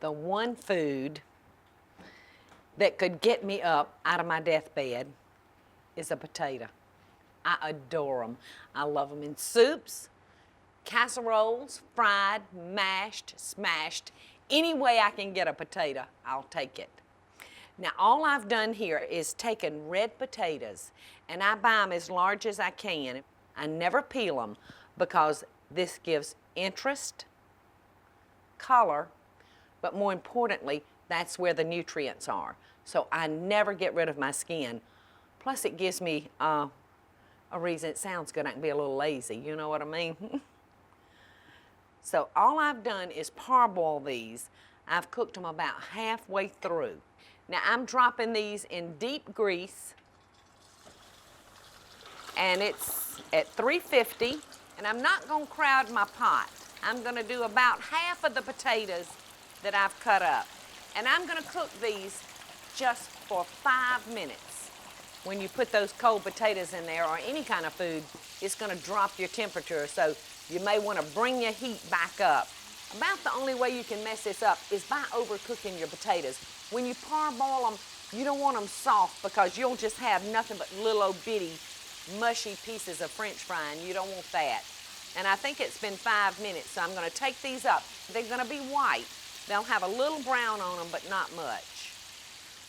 The one food that could get me up out of my deathbed is a potato. I adore them. I love them in soups, casseroles, fried, mashed, smashed. Any way I can get a potato, I'll take it. Now, all I've done here is taken red potatoes, and I buy them as large as I can. I never peel them because this gives interest, color, but more importantly, that's where the nutrients are. So I never get rid of my skin. Plus, it gives me a reason. It sounds good. I can be a little lazy, you know what I mean? So all I've done is parboil these. I've cooked them about halfway through. Now I'm dropping these in deep grease, and it's at 350, and I'm not gonna crowd my pot. I'm gonna do about half of the potatoes that I've cut up. And I'm gonna cook these just for 5 minutes. When you put those cold potatoes in there, or any kind of food, it's gonna drop your temperature, so you may wanna bring your heat back up. About the only way you can mess this up is by overcooking your potatoes. When you parboil them, you don't want them soft because you'll just have nothing but little old bitty mushy pieces of French fry, and you don't want that. And I think it's been 5 minutes, so I'm gonna take these up. They're gonna be white. They'll have a little brown on them, but not much.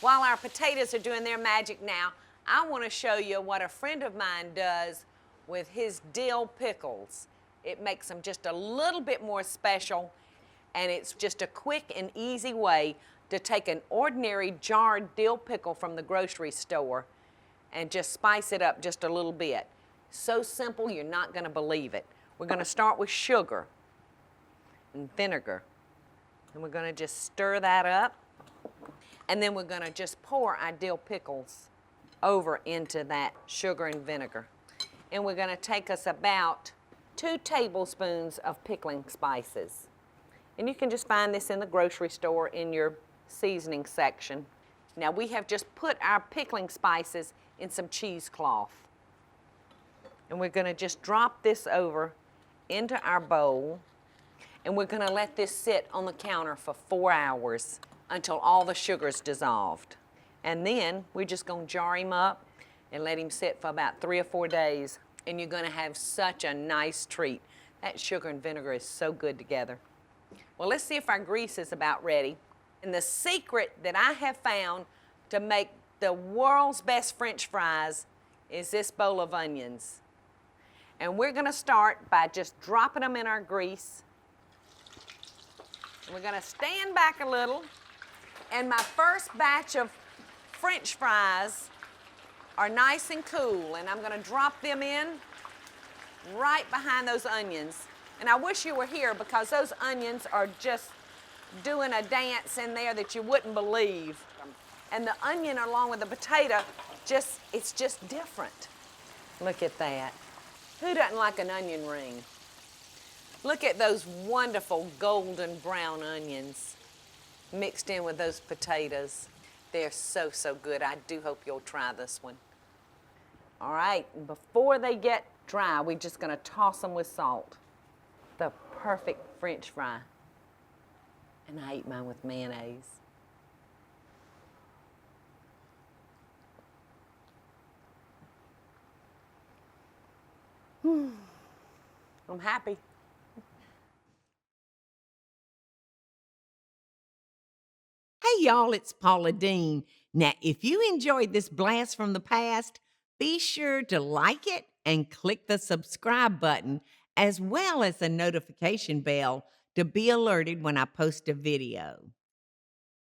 While our potatoes are doing their magic now, I wanna show you what a friend of mine does with his dill pickles. It makes them just a little bit more special, and it's just a quick and easy way to take an ordinary jarred dill pickle from the grocery store and just spice it up just a little bit. So simple, you're not gonna believe it. We're gonna start with sugar and vinegar, and we're gonna just stir that up, and then we're gonna just pour our dill pickles over into that sugar and vinegar. And we're gonna take us about 2 tablespoons of pickling spices. And you can just find this in the grocery store in your seasoning section. Now we have just put our pickling spices in some cheesecloth. And we're gonna just drop this over into our bowl, and we're gonna let this sit on the counter for 4 hours until all the sugar's dissolved. And then we're just gonna jar him up and let him sit for about 3 or 4 days, and you're gonna have such a nice treat. That sugar and vinegar is so good together. Well, let's see if our grease is about ready. And the secret that I have found to make the world's best French fries is this bowl of onions. And we're gonna start by just dropping them in our grease. And we're gonna stand back a little. And my first batch of French fries are nice and cool, and I'm gonna drop them in right behind those onions. And I wish you were here because those onions are just doing a dance in there that you wouldn't believe. And the onion along with the potato, it's just different. Look at that. Who doesn't like an onion ring? Look at those wonderful golden brown onions mixed in with those potatoes. They're so, so good. I do hope you'll try this one. All right, before they get dry, we're just gonna toss them with salt. The perfect French fry. And I eat mine with mayonnaise. I'm happy. Hey y'all, it's Paula Deen. Now, if you enjoyed this blast from the past, be sure to like it and click the subscribe button, as well as the notification bell to be alerted when I post a video.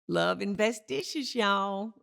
Love and best dishes, y'all.